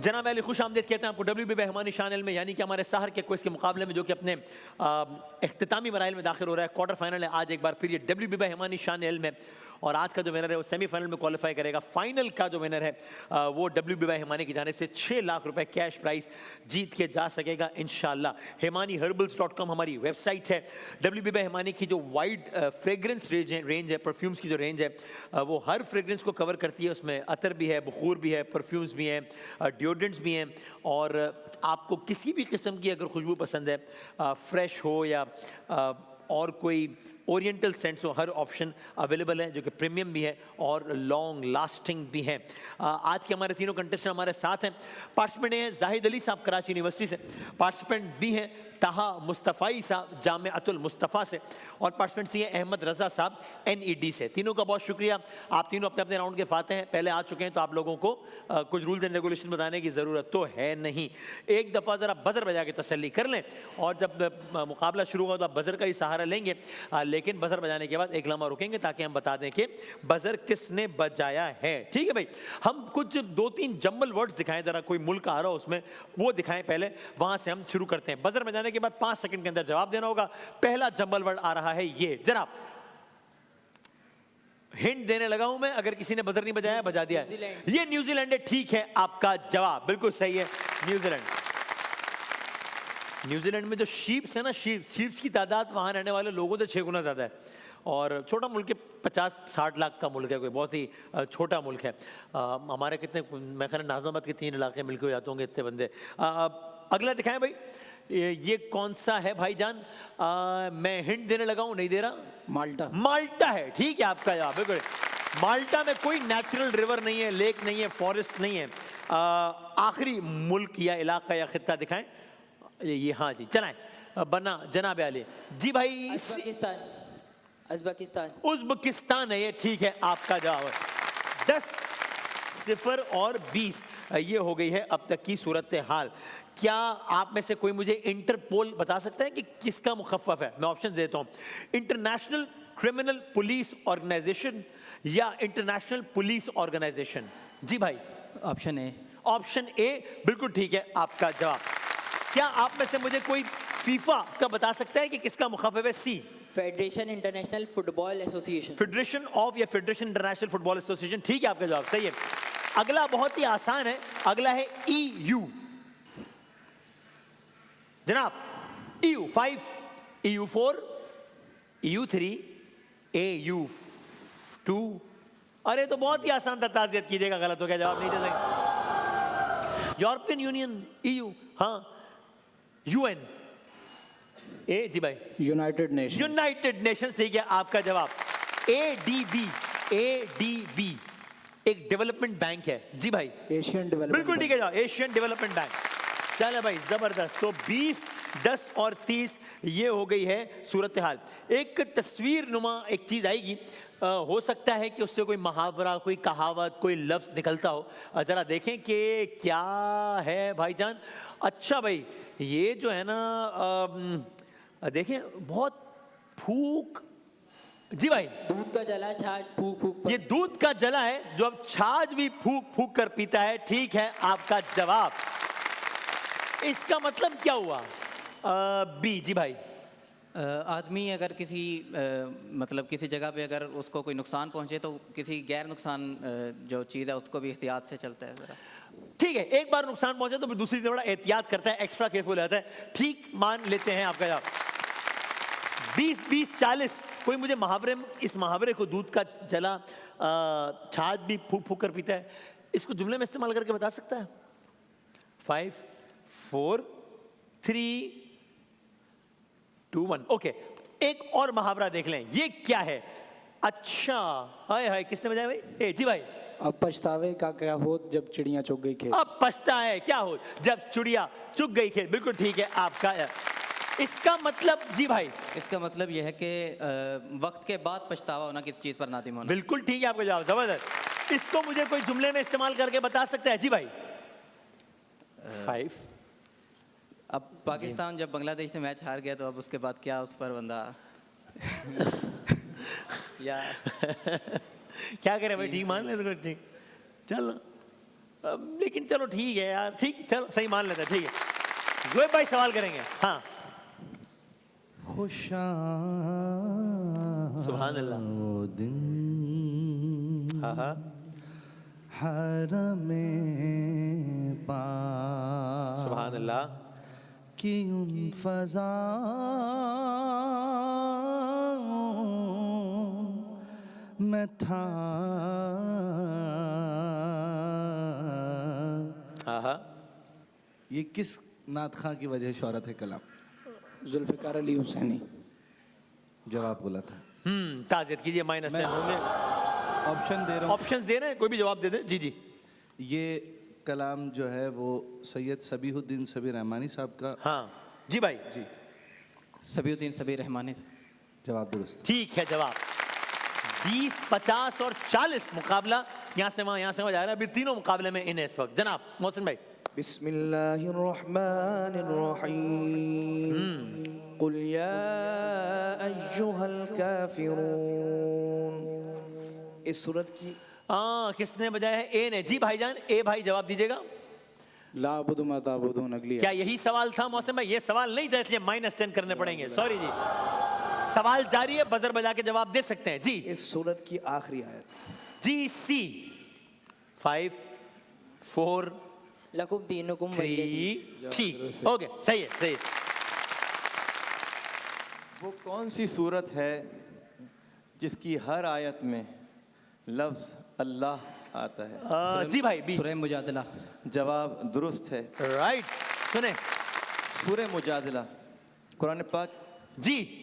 जनाब अली खुश आमदीद कहते हैं आपको WBB हिमानी शान में, यानी कि हमारे सहर के क्विज के मुकाबले में जो कि अपने इख्तितामी मराइल में दाखिल हो रहा है। क्वार्टर फाइनल है आज एक बार फिर ये WBB हिमानी शान में, और आज का जो विनर है वो सेमीफाइनल में क्वालिफाई करेगा। फाइनल का जो विनर है वो WBB हिमानी की जानिब से 6 लाख रुपए कैश प्राइस जीत के जा सकेगा इंशाल्लाह। himaniherbals.com हमारी वेबसाइट है। WBB हिमानी की जो वाइड फ्रेग्रेंस रेंज है, परफ्यूम्स की जो रेंज है वो हर फ्रेग्रेंस को कवर करती है। उसमें अतर भी है, बखूर भी है, परफ्यूम्स भी हैं, डिओड्रेंट्स भी हैं, और आपको किसी भी किस्म की अगर खुशबू पसंद है, फ्रेश हो या और कोई ओरिएंटल सेंट्स हो, हर ऑप्शन अवेलेबल है जो कि प्रीमियम भी है और लॉन्ग लास्टिंग भी है। आज के हमारे तीनों कंटेस्टेंट हमारे साथ हैं। पार्टिसिपेंट हैं जाहिद अली साहब कराची यूनिवर्सिटी से, पार्टिसिपेंट भी हैं ताहा मुस्तफ़ाई साहब जामिअतुल मुस्तफ़ा से, और पार्टिसिपेंट सी हैं अहमद रज़ा साहब NED से। तीनों का बहुत शुक्रिया, आप तीनों अपने अपने राउंड के फाते हैं, पहले आ चुके हैं, तो आप लोगों को कुछ रूल्स एंड रेगुलेशन बताने की ज़रूरत तो है नहीं। एक दफ़ा ज़रा बज़र बजा के तसल्ली कर लें, और जब मुकाबला शुरू होगा तो आप बज़र का ही सहारा लेंगे, लेकिन बज़र बजाने के बाद एक लम्हा रुकेंगे ताकि हम बता दें कि बज़र किसने बजाया है। ठीक है भाई, हम कुछ 2-3 जम्बल वर्ड्स दिखाएं, ज़रा कोई मुल्क आ रहा हो उसमें वो दिखाएं पहले, वहाँ से हम शुरू करते हैं। बज़र बजाने के बाद 5 सेकंड के अंदर जवाब देना होगा। पहला जंबल वर्ड आ रहा है ये, जनाब हिंट देने लगा हूं मैं, अगर किसी ने बजर नहीं बजाया बजा दिया है। ये न्यूजीलैंड है। ठीक है, आपका जवाब बिल्कुल सही है, न्यूजीलैंड। न्यूजीलैंड में जो शीप्स है ना, शीप्स की तादाद वहां रहने वाले लोगों से 6 गुना ज्यादा है, और छोटा मुल्क है, 50-60 लाख का मुल्क है, कोई बहुत ही छोटा मुल्क है। हमारे कितने, मैं ख्याल नाज़ाबाद के 3 इलाके मिलके हो जाते होंगे इतने बंदे। अगला दिखाएं भाई, ये कौन सा है भाईजान? मैं हिंट देने लगा हूं, नहीं दे रहा। माल्टा। माल्टा है, ठीक है आपका जवाब बिल्कुल। माल्टा में कोई नेचुरल रिवर नहीं है, लेक नहीं है, फॉरेस्ट नहीं है। आखिरी मुल्क या इलाका या खित्ता दिखाएं। ये हाँ जी, चलाएं बना जनाब आली जी भाई। उज़्बेकिस्तान है ये, ठीक है आपका जवाब। 10-0 और 20 ये हो गई है अब तक की सूरत हाल। क्या आप में से कोई मुझे इंटरपोल बता सकता है कि किसका मुखफ़्फ़फ है? मैं ऑप्शन देता हूं, इंटरनेशनल क्रिमिनल पुलिस ऑर्गेनाइजेशन या इंटरनेशनल पुलिस ऑर्गेनाइजेशन। जी भाई, ऑप्शन ए। ऑप्शन ए बिल्कुल ठीक है आपका जवाब। क्या आप में से मुझे कोई फीफा का बता सकता है कि किसका मुखफ़्फ़फ़ है? See, Federation International Football Association. Federation of या फेडरेशन इंटरनेशनल फुटबॉल एसोसिएशन, ठीक है आपका जवाब सही है। अगला बहुत ही आसान है, अगला है EU। जनाब EU5, EU4, EU3, AU2। अरे तो बहुत ही आसान था, ताज़ियत कीजिएगा, गलत हो गया, जवाब नहीं दे सकते। यूरोपियन यूनियन, EU, हाँ, UN, ए जी भाई, यूनाइटेड नेशन। यूनाइटेड नेशन, ठीक है आपका जवाब। ADB एक डेवलपमेंट बैंक है। जी भाई, एशियन डेवलपमेंट, बिल्कुल ठीक है जवाब, एशियन डेवलपमेंट बैंक। चले भाई जबरदस्त। तो 20, 10 और 30 ये हो गई है सूरत हाल। एक तस्वीर नुमा एक चीज आएगी, हो सकता है कि उससे कोई मुहावरा, कोई कहावत, कोई लफ्ज निकलता हो। जरा देखें कि क्या है भाईजान। अच्छा भाई, ये जो है ना, देखें बहुत फूक। जी भाई, दूध का जला छाछ फूक फूक। ये दूध का जला है जो अब छाछ भी फूक फूक कर पीता है। ठीक है आपका जवाब। इसका मतलब क्या हुआ? बी। जी भाई, आदमी अगर किसी मतलब किसी जगह पे अगर उसको कोई नुकसान पहुंचे तो किसी गैर नुकसान जो चीज़ है उसको भी एहतियात से चलता है ज़रा। ठीक है, एक बार नुकसान पहुंचे तो फिर दूसरी से बड़ा एहतियात करता है, एक्स्ट्रा केयरफुल रहता है। ठीक मान लेते हैं आपका जवाब। 20-20-40। कोई मुझे मुहावरे, इस मुहावरे को दूध का जला छाछ भी फूक फूक कर पीता है, इसको जुमले में इस्तेमाल करके बता सकता है? 5, 4, 3, 2, 1। ओके, एक और मुहावरा देख लें, ये क्या है? अच्छा, हाय हाय, किसने बजाया भाई? ए जी भाई, अब पछतावे का क्या होत जब चिड़िया चुग गई खेत। अब पछता है क्या हो जब चिड़िया चुग गई खेत। बिल्कुल ठीक है आपका। इसका मतलब? जी भाई, इसका मतलब यह है कि वक्त के बाद पछतावा होना किसी चीज़ पर नादिम होना। बिल्कुल ठीक है आपका जवाब, जबरदस्त। इसको मुझे कोई जुमले में इस्तेमाल करके बता सकता है? जी भाई। 5। अब पाकिस्तान जब बांग्लादेश से मैच हार गया तो अब उसके बाद क्या उस पर बंदा या क्या करे भाई, ठीक मान ले, ठीक चल। लेकिन चलो ठीक है यार, ठीक, चलो सही मान लेते हैं, ठीक है। ज़ोएब भाई सवाल करेंगे। हाँ, सुभान अल्लाह। वो दिन हाँ हाँ, हरमे पाक सुभान अल्लाह। की उन फज़ाओं में था। हाँ हाँ, ये किस नात खां की वजह शोहरत है कलाम? जुल्फ़िकार अली हुसैनी। जवाब बोला था। ताज़ियत कीजिए, माइनस मैं- होंगे। ऑप्शन दे रहा हूँ। ऑप्शंस दे रहे हैं, कोई भी जवाब दे दे। जी जी। ये कलाम जो है वो सैयद सबीहुद्दीन सबी रहमानी साहब का। हाँ जी भाई, जी, सबीउद्दीन सबी रहमानी से। जवाब दुरुस्त। ठीक है जवाब। 20, 50 और 40 मुकाबला यहाँ से वहाँ जा रहा है। अभी तीनों मुकाबले में इन इस वक्त। जनाब मोहसिन भाई। बिस्मिल्लाहिर्रहमानिर्रहीम। कुल या अय्युहल काफिरून। इस सूरत की किसने बजाया है? ए ने। जी भाईजान, ए भाई जवाब दीजिएगा। ला अबुदु मा ताबुदून अगली क्या यही सवाल था मौसम भाई? ये सवाल नहीं था, इसलिए -10 करने पड़ेंगे। सॉरी जी। सवाल जारी है, बजर बजा के जवाब दे सकते हैं जी। इस सूरत की आखिरी आयत। जी सी। 5 4 लकुम दीनुकुम वलियदीन। 3 ठीक, ओके, सही है, सही है। वो कौन सी सूरत है जिसकी हर आयत में लफ्ज़ अल्लाह आता है? जी भाई बी। सूरह मुजादला। जवाब दुरुस्त है। राइट, सुने सूरह मुजादला कुरान पाक। जी।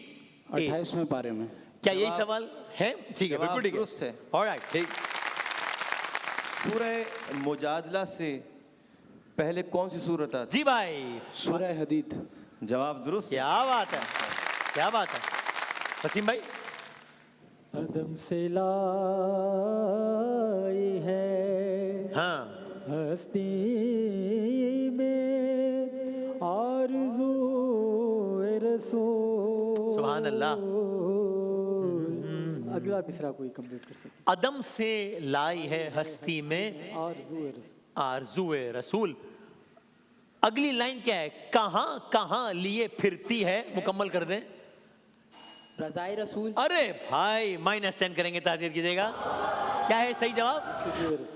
28वें पारे में। क्या यही सवाल है? ठीक है, जवाब बिल्कुल ठीक दुरुस्त है। ऑलराइट, ठीक। सूरह मुजादला से पहले कौन सी सूरत आती जी भाई, सूरह हदीद। है? जवाब दुरुस्त है। क्या बात है, क्या बात है। वसीम भाई। अदम से लाई है हाँ, हस्ती में आरज़ू रसूल। सुभान अल्लाह। अगला मिसरा कोई कंप्लीट कर सके। अदम से लाई है हस्ती में आरज़ू रसूल। आरज़ुए रसूल। अगली लाइन क्या है? कहां कहां लिए फिरती है? मुकम्मल कर दें। रज़ाए रसूल। अरे भाई, -10 करेंगे, ताज़ीर कीजिएगा। क्या है सही जवाब?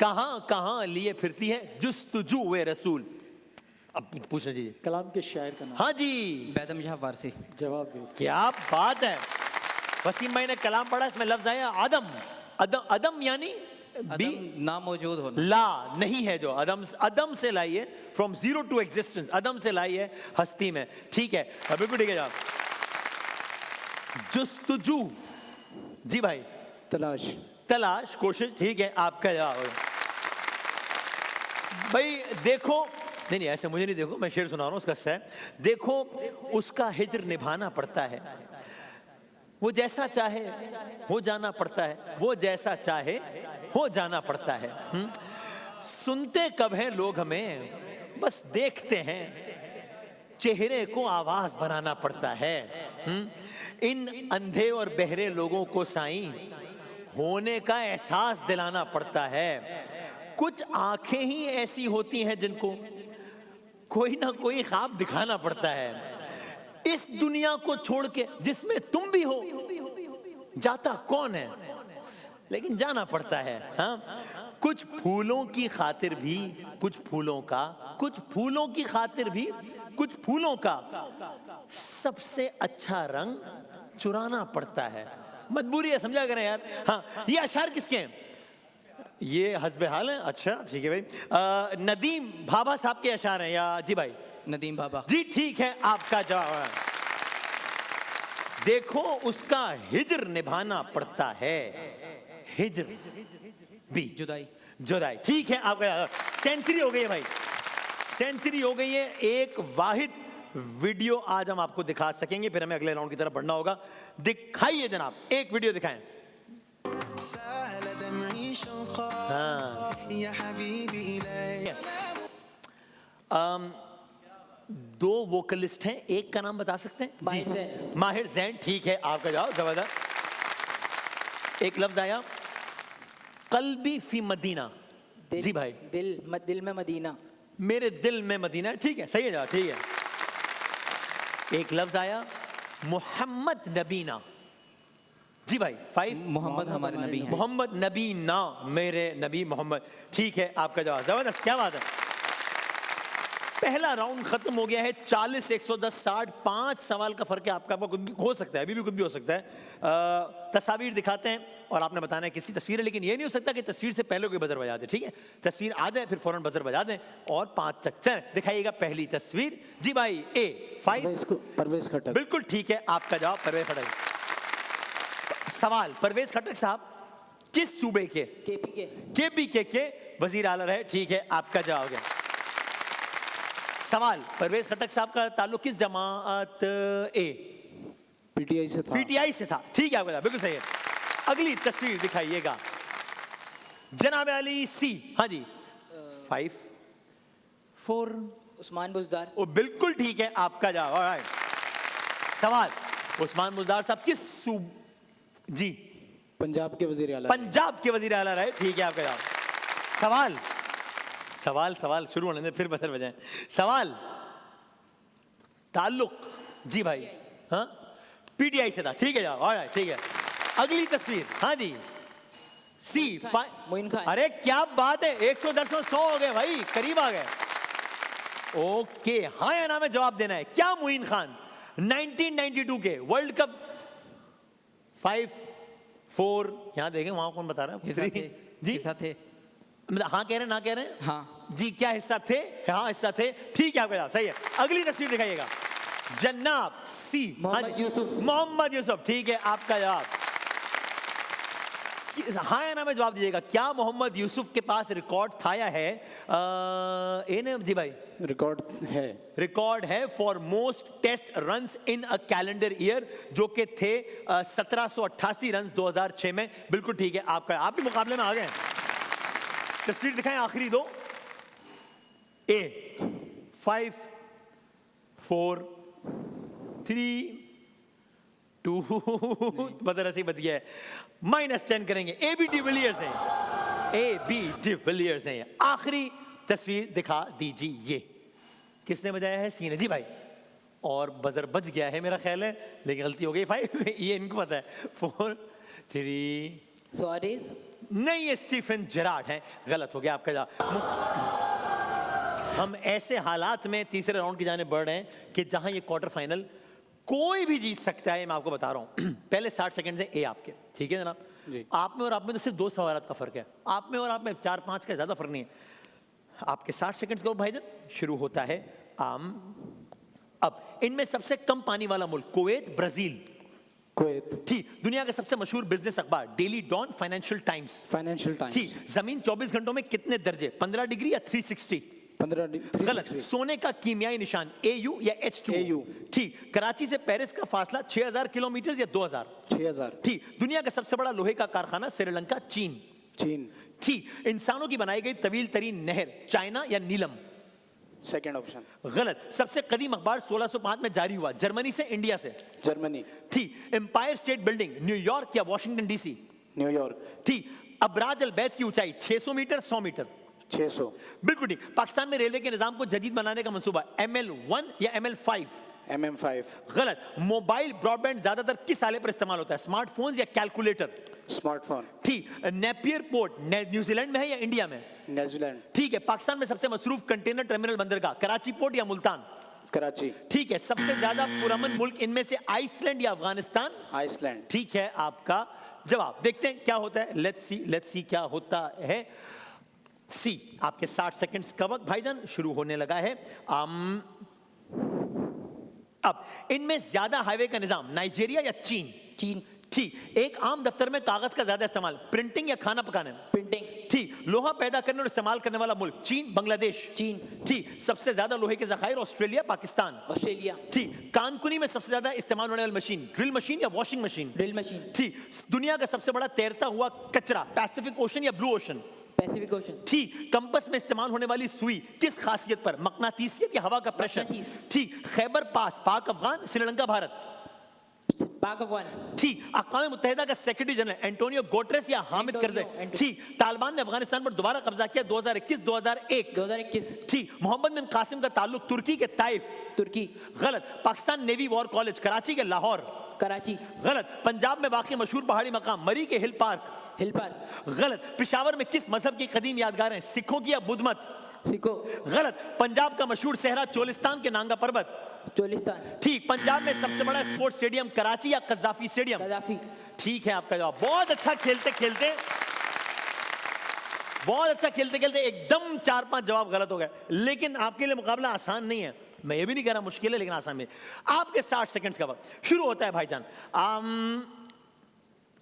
कहां कहां लिए फिरती है? जुस्तुजूए रसूल। अब पूछना चाहिए। कलाम के शायर का नाम। हाँ जी, बैदम शाह फारसी। जवाब दे। क्या बात है। वसीम भाई ने कलाम पढ़ा, इसमें लफ्ज आया आदम। अदम, अदम यानी बी अदम ना मौजूद होना। ला नहीं है, जो अदम, अदम से लाई है, फ्रॉम जीरो टू एग्जिस्टेंस। अदम से लाई है हस्ती में। ठीक है, बिल्कुल ठीक है जवाब। जुस्तुजू। जी भाई। तलाश। तलाश, कोशिश, ठीक है, आपका जवाब। भाई देखो, नहीं नहीं ऐसे मुझे नहीं, देखो मैं शेर सुना रहा हूँ उसका है। देखो उसका हिज्र निभाना पड़ता है, वो जैसा चाहे हो जाना पड़ता है, वो जैसा चाहे हो जाना पड़ता है। सुनते कब हैं लोग हमें, बस देखते हैं, चेहरे को आवाज बनाना पड़ता है। इन अंधे और बहरे लोगों को साईं होने का एहसास दिलाना पड़ता है। कुछ आंखें ही ऐसी होती हैं जिनको कोई ना कोई ख्वाब दिखाना पड़ता है। इस दुनिया को छोड़ के जिसमें तुम भी हो, जाता कौन है, लेकिन जाना पड़ता है। हाँ, कुछ फूलों की खातिर भी, कुछ फूलों का, कुछ फूलों की खातिर भी, कुछ फूलों का सबसे अच्छा रंग चुराना पड़ता है। मजबूरी है, समझा करें यार। हाँ, ये अशार किसके हैं? ये हस्बे हाल हैं। अच्छा ठीक है भाई। नदीम भाभा साहब के अशार हैं या? जी भाई। नदीम बाबा। जी ठीक है, आपका जवाब। देखो उसका हिज्र निभाना पड़ता है। हिज्र भी, जुदाई। जुदाई, ठीक है आपका जवाब। सेंचुरी हो गई है भाई, सेंचुरी हो गई है। एक वाहिद वीडियो आज हम आपको दिखा सकेंगे, फिर हमें अगले राउंड की तरफ बढ़ना होगा। दिखाइए जनाब, एक वीडियो दिखाएं। दो वोकलिस्ट हैं, एक का नाम बता सकते हैं? माहिर जैन। माहिर जैन, ठीक है आपका जवाब, जबरदस्त। एक लफ्ज आया, कल्बी फी मदीना। जी भाई। दिल में मदीना। मेरे दिल में मदीना। ठीक है, सही है जवाब, ठीक है। एक लफ्ज आया मोहम्मद नबीना। जी भाई, 5। मोहम्मद हमारे नबी हैं। मोहम्मद नबी ना, मेरे नबी मोहम्मद। ठीक है, आपका जवाब जबरदस्त, क्या बात है। पहला राउंड खत्म हो गया है। 40 110 60 5 सवाल का फर्क है आपका कुछ भी हो सकता है, अभी भी कुछ भी हो सकता है। तस्वीर दिखाते हैं और आपने बताना है किसकी तस्वीर है, लेकिन ये नहीं हो सकता कि तस्वीर से पहले कोई बजर बजा दे। ठीक है, तस्वीर आ जाए फिर फौरन बजर बजा दें और 5 तक चलें। दिखाइएगा पहली तस्वीर। जी भाई, A 5। परवेज खट्टर। बिल्कुल ठीक है, आपका जवाब परवेज खट्टर। सवाल, परवेज खट्टर साहब किस सूबे के? केपी के वजीर आला रहे। ठीक है, आपका जवाब है। सवाल, परवेज खट्टक साहब का ताल्लुक किस जमात? ए पीटीआई से था। पीटीआई से था। ठीक है, आपका जवाब बिल्कुल सही है। अगली तस्वीर दिखाइएगा। जनाब अली सी। हाँ जी, 5 4। उस्मान बुज़दार। ओ बिल्कुल ठीक है, आपका जवाब। ऑलराइट। सवाल, उस्मान बुज़दार साहब किस जी पंजाब के वजीर आला। पंजाब के वजीर आला रहे। ठीक है, आपका जवाब। सवाल शुरू होने में फिर बदल बजाएं। सवाल, ताल्लुक जी भाई, हाँ, पीटीआई से था। ठीक है जवाब, ऑलराइट, ठीक है। अगली तस्वीर। हाँ जी, C 5। मोइन खान। अरे क्या बात है, 110 100 हो गए भाई, करीब आ गए। ओके, हाँ या ना में जवाब देना है। क्या मोइन खान 1992 के वर्ल्ड कप 5 4, यहां देखें वहां कौन बता रहा है? हिस्सा थे। जी, हिस्सा थे। मतलब हाँ कह रहे हैं, ना कह रहे हैं? हाँ। जी, क्या हिस्सा थे? हाँ हिस्सा थे। ठीक है, आपका जवाब सही है। अगली तस्वीर दिखाइएगा। जनाब सी मोहम्मद यूसुफ। मोहम्मद यूसुफ। ठीक है, आपका जवाब। हाँ या ना में जवाब दीजिएगा। क्या मोहम्मद यूसुफ के पास रिकॉर्ड था या है? ए ने जी भाई, रिकॉर्ड है। रिकॉर्ड है for most test runs in a calendar year, जो कि थे 1788 रन 2006 में। बिल्कुल ठीक है, आपका। आप भी मुकाबले में आ गए। तस्वीर दिखाएं आखिरी दो। A 5 4 3 2 बदर ऐसे ही बच गया है। -10 करेंगे। ए बी डिविलियर्स हैं। आखिरी तस्वीर दिखा दीजिए। किसने बजाया है? सी ने। जी भाई, और बजर बच गया है मेरा ख्याल है, लेकिन गलती हो गई। 5 ये इनको पता है। 4 3 सुआरेज। नहीं, ये स्टीफन जेरार्ड है। गलत हो गया आपका जवाब। हम ऐसे हालात में तीसरे राउंड की जाने बढ़ रहे हैं कि जहां ये क्वार्टर फाइनल कोई भी जीत सकता है। मैं आपको बता रहा हूं। पहले 60 सेकंड से ए आपके। ठीक है जनाब जी। आप में और आप में तो सिर्फ 2 सवालात का फर्क है। आप में और आप में 4-5 का ज्यादा फर्क नहीं है। आपके 60 सेकंड्स का भाईजान शुरू होता है। अब इनमें सबसे कम पानी वाला मुल्क कुवैत, ब्राजील। कुवैत। ठीक, दुनिया का सबसे मशहूर बिजनेस अखबार daily Dawn, Financial Times. Financial Times. ठीक, जमीन 24 घंटों में कितने दर्जे? 15 डिग्री या 360? 15 गलत। सोने का कीमियाई निशान AU या H2? AU। ठीक, कराची से पेरिस का फासला 6000 किलोमीटर या 2000? 6000। ठीक, दुनिया का सबसे बड़ा लोहे का कारखाना श्रीलंका, चीन। चीन। ठीक, इंसानों की बनाई गई तवील तरीन नहर चाइना या नीलम? Second option. गलत। सबसे कदीम अखबार 1605 में जारी हुआ, जर्मनी से, इंडिया से? जर्मनी। ठीक, एम्पायर स्टेट बिल्डिंग न्यूयॉर्क या वॉशिंगटन DC? न्यूयॉर्क। ठीक, अबराज अल बैत की ऊंचाई 600 मीटर 100 मीटर? 600। बिल्कुल ठीक। पाकिस्तान में रेलवे के निजाम को जदीद बनाने का मंसूबा ML1 या ML5? MM5। गलत। मोबाइल ब्रॉडबैंड ज्यादातर किस आले पर इस्तेमाल होता है? स्मार्टफोन्स या कैलकुलेटर? स्मार्टफोन। ठीक, नेपियर पोर्ट न्यूजीलैंड में है या इंडिया में? न्यूजीलैंड। ठीक है, पाकिस्तान में सबसे मसरूफ कंटेनर टर्मिनल बंदरगाह कराची पोर्ट या मुल्तान? कराची। ठीक है, सबसे ज्यादा पुरअमन मुल्क इनमें से आइसलैंड या अफगानिस्तान? आइसलैंड। ठीक है, आपका जवाब। देखते हैं क्या होता है। लेट्स सी क्या होता है। सी, आपके 60 सेकंड्स का वक्त भाईजान शुरू होने लगा है। अब इनमें ज्यादा हाईवे का निजाम नाइजीरिया या चीन? चीन। ठीक, एक आम दफ्तर में कागज का ज्यादा इस्तेमाल प्रिंटिंग या खाना पकाने में? प्रिंटिंग। ठीक, लोहा पैदा करने और इस्तेमाल करने वाला मुल्क? चीन, बांग्लादेश? चीन। ठीक, सबसे ज्यादा लोहे के जखायर ऑस्ट्रेलिया, पाकिस्तान? ऑस्ट्रेलिया। ठीक, कानकुनी में सबसे ज्यादा इस्तेमाल होने वाली मशीन ड्रिल मशीन या वॉशिंग मशीन? Drill machine. ठीक, दुनिया का सबसे बड़ा तैरता हुआ कचरा पैसिफिक ओशन या ब्लू ओशन? Pacific ocean. ठीक, कंपस में इस्तेमाल होने वाली सुई किस खासियत पर? मकनातीसियत या हवा का प्रेशर? मकनातीस। ठीक, खैबर पास पाक Afghan, Sri Lanka Bharat? Pack of one. ठीक, अक़वाम मुत्तहिदा का सेक्रेटरी जनरल एंटोनियो गुटेरेस या हामिद करज़ई। ठीक, तालिबान ने अफगानिस्तान पर दोबारा कब्जा किया 2021-2001। 2021. ठीक, मोहम्मद बिन कासिम का ताल्लुक तुर्की के ताइफ। तुर्की. गलत, Pakistan navy war college Karachi के लाहौर। कराची. गलत, पंजाब में वाक़ई मशहूर पहाड़ी मकाम मरी के हिल पार्क। Hill park. गलत, पेशावर में किस मजहब की कदीम यादगारें, सिखों की या बुद्ध मत। सिको. गलत, पंजाब का मशहूर सहरा चोलिस्तान के नांगा पर्वत। चोलिस्तान. ठीक, पंजाब में सबसे बड़ा स्पोर्ट्स स्टेडियम कराची या कज़ाफी स्टेडियम। कदाफी. ठीक है आपका जवाब। बहुत अच्छा खेलते खेलते एकदम 4-5 जवाब गलत हो गए, लेकिन आपके लिए मुकाबला आसान नहीं है। मैं ये भी नहीं कह रहा मुश्किल है, लेकिन आसान नहीं। आपके 60 सेकंड्स का वक्त शुरू होता है भाईजान।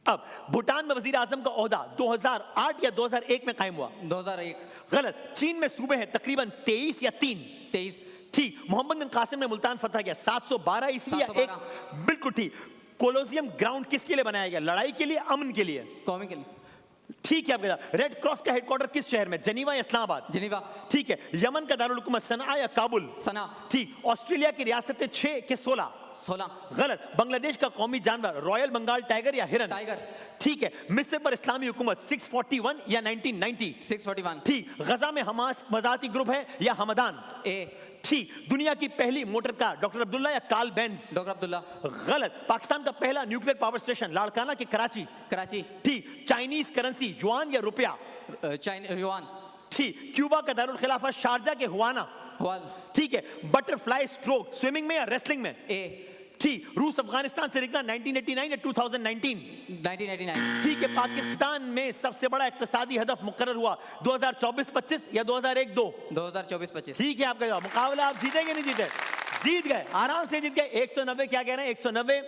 अब भूटान में वजीर आजम का ओहदा 2008 या 2001 में कायम हुआ। 2001. गलत, चीन में सूबे हैं तकरीबन 23 या 3। 23. ठीक, मोहम्मद बिन कासिम ने मुल्तान फतह किया 712 ईस्वी या 1। बिल्कुल ठीक। कोलोसियम ग्राउंड किसके लिए बनाया गया, लड़ाई के लिए, अमन के लिए। कौमी के लिए. ठीक है आपका। रेड क्रॉस का हेडक्वार्टर किस शहर में, जनीवा या इस्लामाबाद। जिनीवा. ठीक है, यमन का दारुल हुकूमत सना या काबुल। सना. ठीक, ऑस्ट्रेलिया की रियासतें 6 के 16। 16. गलत, बांग्लादेश का कौमी जानवर रॉयल बंगाल टाइगर या हिरन। टाइगर. ठीक है, मिस्र पर इस्लामी हुकूमत 641 या 1990। 641. ठीक, गजा में हमास मजाती ग्रुप है या हमदान। ए. ठीक, दुनिया की पहली मोटर कार डॉक्टर अब्दुल्ला या कार्ल बेंज। डॉक्टर अब्दुल्ला. गलत, पाकिस्तान का पहला न्यूक्लियर पावर स्टेशन लाड़काना के कराची। कराची. ठीक, चाइनीज करेंसी युआन या रुपया। चाइना. युआन. ठीक, क्यूबा का दारुल खिलाफा शारजा के हुआना। हुआन. ठीक है, बटरफ्लाई स्ट्रोक स्विमिंग में या रेसलिंग में। ए. ठीक, रूस अफगानिस्तान से निकला 1989 या 2019। 1989. ठीक है, पाकिस्तान में सबसे बड़ा इक्तिसादी हदफ मुकर्रर हुआ 2024-25 या 2001-2। 2024-25. ठीक है आपका जवाब। मुकाबला आप जीतेंगे नहीं जीते, जीत गए, आराम से जीत गए। 190 क्या कह रहे हैं, 190,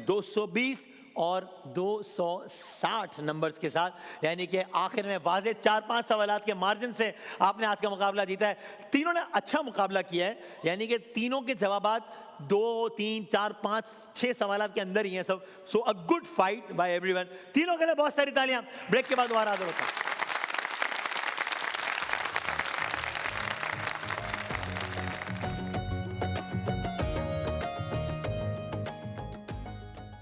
220 और 260 नंबर्स के साथ, यानी कि आखिर में वाज़े 4-5 सवालात के मार्जिन से आपने आज का मुकाबला जीता है। तीनों ने अच्छा मुकाबला किया है, यानी कि तीनों के जवाबात 2, 3, 4, 5, 6 सवालात के अंदर ही हैं सब। So a good fight by everyone. तीनों के लिए बहुत सारी तालियां। ब्रेक के बाद दोबारा हाजिर होता हूं।